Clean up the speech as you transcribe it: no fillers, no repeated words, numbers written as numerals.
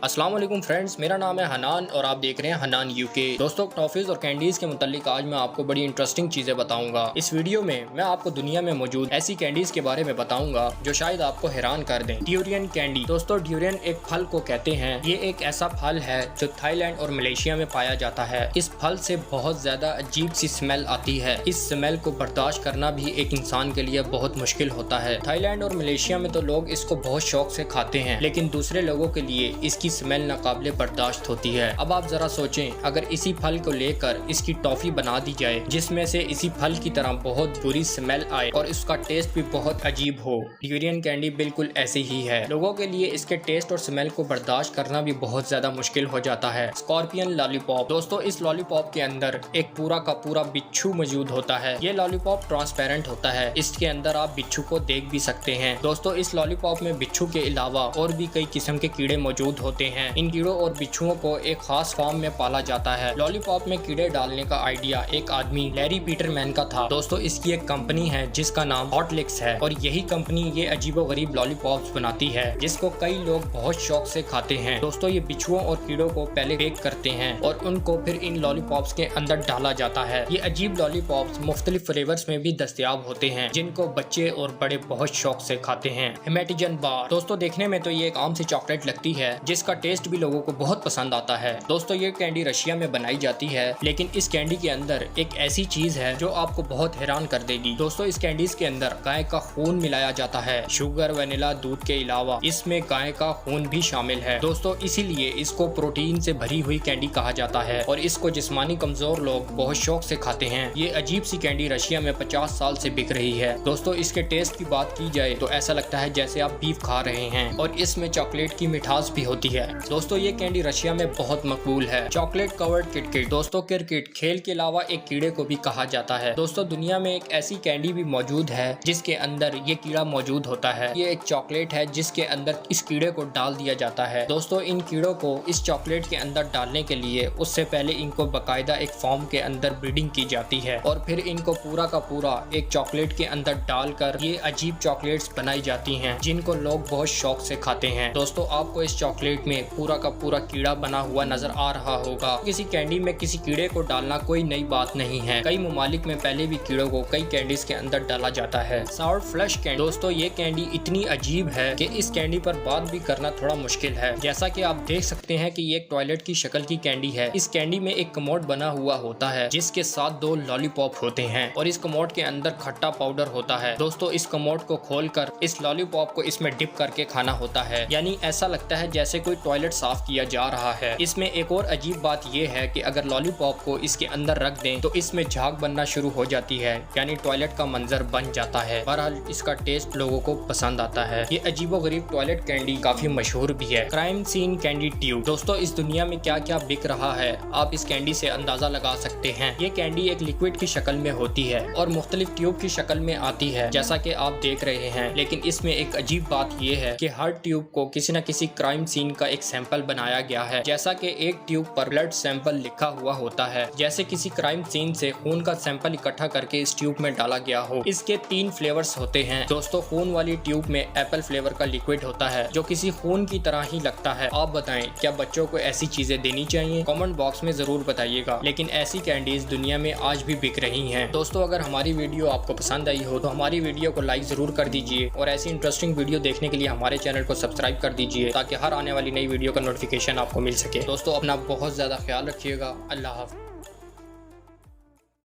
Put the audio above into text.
अस्सलाम वालेकुम फ्रेंड्स, मेरा नाम है हनान और आप देख रहे हैं हनान यूके। दोस्तों, टॉफीज और कैंडीज के मुतालिक आज मैं आपको बड़ी इंटरेस्टिंग चीजें बताऊंगा। इस वीडियो में मैं आपको दुनिया में मौजूद ऐसी कैंडीज के बारे में बताऊंगा जो शायद आपको हैरान कर दें। Durian candy. दोस्तों, ड्यूरियन एक फल को कहते हैं। ये एक ऐसा फल है जो थाईलैंड और मलेशिया में पाया जाता है। इस फल से बहुत ज्यादा अजीब सी स्मेल आती है। इस स्मेल को बर्दाश्त करना भी एक इंसान के लिए बहुत मुश्किल होता है। थाईलैंड और मलेशिया में तो लोग इसको बहुत शौक से खाते हैं, लेकिन दूसरे लोगों के लिए इसकी स्मेल नाकाबिले बर्दाश्त होती है। अब आप जरा सोचें, अगर इसी फल को लेकर इसकी टॉफी बना दी जाए जिसमें से इसी फल की तरह बहुत बुरी स्मेल आए और इसका टेस्ट भी बहुत अजीब हो। ड्यूरियन कैंडी बिल्कुल ऐसी ही है। लोगों के लिए इसके टेस्ट और स्मेल को बर्दाश्त करना भी बहुत ज्यादा मुश्किल हो जाता है। Scorpion lollipop. दोस्तों, इस लॉलीपॉप के अंदर एक पूरा का पूरा बिच्छू मौजूद होता है। ये लॉलीपॉप ट्रांसपेरेंट होता है। इसके अंदर आप बिच्छू को देख भी सकते हैं। दोस्तों, इस लॉलीपॉप में बिच्छू के अलावा और भी कई किस्म के कीड़े मौजूद होते हैं। इन कीड़ों और बिच्छुओं को एक खास फार्म में पाला जाता है। लॉलीपॉप में कीड़े डालने का आइडिया एक आदमी लैरी पीटरमैन का था। दोस्तों, इसकी एक कंपनी है जिसका नाम हॉटलिक्स है और यही कंपनी ये अजीबोगरीब लॉलीपॉप्स बनाती है जिसको कई लोग बहुत शौक से खाते हैं। दोस्तों, ये बिच्छुओं और कीड़ों को पहले बेक करते हैं और उनको फिर इन लॉलीपॉप्स के अंदर डाला जाता है। ये अजीब लॉलीपॉप्स मुख्तलिफ फ्लेवर्स में भी दस्तयाब होते हैं जिनको बच्चे और बड़े बहुत शौक से खाते हैं। हेमेटिजन बार। दोस्तों, देखने में तो ये एक आम सी चॉकलेट लगती है जिसका टेस्ट भी लोगों को बहुत पसंद आता है। दोस्तों, ये कैंडी रशिया में बनाई जाती है, लेकिन इस कैंडी के अंदर एक ऐसी चीज है जो आपको बहुत हैरान कर देगी। दोस्तों, इस कैंडीज के अंदर गाय का खून मिलाया जाता है। शुगर, वनीला, दूध के अलावा इसमें गाय का खून भी शामिल है। दोस्तों, इसीलिए इसको प्रोटीन से भरी हुई कैंडी कहा जाता है और इसको जिस्मानी कमजोर लोग बहुत शौक से खाते हैं। ये अजीब सी कैंडी रशिया में 50 साल से बिक रही है। दोस्तों, इसके टेस्ट की बात की जाए तो ऐसा लगता है जैसे आप बीफ खा रहे हैं और इसमें चॉकलेट की मिठास भी होती है। दोस्तों, ये कैंडी रशिया में बहुत मकबूल है। Chocolate covered KitKat. दोस्तों, किटकिट खेल के अलावा एक कीड़े को भी कहा जाता है। दोस्तों, दुनिया में एक ऐसी कैंडी भी मौजूद है जिसके अंदर ये कीड़ा मौजूद होता है। ये एक चॉकलेट है जिसके अंदर इस कीड़े को डाल दिया जाता है। दोस्तों, इन कीड़ों को इस चॉकलेट के अंदर डालने के लिए उससे पहले इनको बाकायदा एक फॉर्म के अंदर ब्रीडिंग की जाती है और फिर इनको पूरा का पूरा एक चॉकलेट के अंदर डालकर ये अजीब चॉकलेट्स बनाई जाती हैं जिनको लोग बहुत शौक से खाते हैं। दोस्तों, आपको इस चॉकलेट में पूरा का पूरा कीड़ा बना हुआ नजर आ रहा होगा। किसी कैंडी में किसी कीड़े को डालना कोई नई बात नहीं है। कई ममालिक में पहले भी कीड़ों को कई कैंडीज के अंदर डाला जाता है। साउर फ्लश कैंडी। दोस्तों, ये कैंडी इतनी अजीब है कि इस कैंडी पर बात भी करना थोड़ा मुश्किल है। जैसा कि आप देख सकते हैं कि ये एक टॉयलेट की शक्ल की कैंडी है। इस कैंडी में एक कमोड बना हुआ होता है जिसके साथ 2 लॉलीपॉप होते हैं और इस कमोड के अंदर खट्टा पाउडर होता है। दोस्तों, इस कमोड को खोलकर इस लॉलीपॉप को इसमें डिप करके खाना होता है, यानी ऐसा लगता है जैसे कोई टॉयलेट साफ किया जा रहा है। इसमें एक और अजीब बात यह है कि अगर लॉलीपॉप को इसके अंदर रख दें तो इसमें झाग बनना शुरू हो जाती है, यानी टॉयलेट का मंजर बन जाता है। बहरहाल इसका टेस्ट लोगों को पसंद आता है। ये अजीबोगरीब टॉयलेट कैंडी काफी मशहूर भी है। Crime scene candy tube. दोस्तों, इस दुनिया में क्या क्या बिक रहा है आप इस कैंडी से अंदाजा लगा सकते हैं। ये कैंडी एक लिक्विड की शक्ल में होती है और मुख्तलिफ ट्यूब की शक्ल में आती है जैसा कि आप देख रहे हैं, लेकिन इसमें एक अजीब बात यह है कि हर ट्यूब को किसी न किसी क्राइम सीन का एक सैंपल बनाया गया है। जैसा कि एक ट्यूब पर ब्लड सैंपल लिखा हुआ होता है, जैसे किसी क्राइम सीन से खून का सैंपल इकट्ठा करके इस ट्यूब में डाला गया हो। इसके 3 फ्लेवर्स होते हैं। दोस्तों, खून वाली ट्यूब में एप्पल फ्लेवर का लिक्विड होता है जो किसी खून की तरह ही लगता है। आप बताएं, क्या बच्चों को ऐसी चीजें देनी चाहिए? कमेंट बॉक्स में जरूर बताइएगा। लेकिन ऐसी कैंडीज दुनिया में आज भी बिक रही हैं। दोस्तों, अगर हमारी वीडियो आपको पसंद आई हो तो हमारी वीडियो को लाइक जरूर कर दीजिए और ऐसी इंटरेस्टिंग वीडियो देखने के लिए हमारे चैनल को सब्सक्राइब कर दीजिए ताकि हर आने वाली नई वीडियो का नोटिफिकेशन आपको मिल सके। दोस्तों, अपना बहुत ज्यादा ख्याल रखिएगा। अल्लाह हाफ़िज़।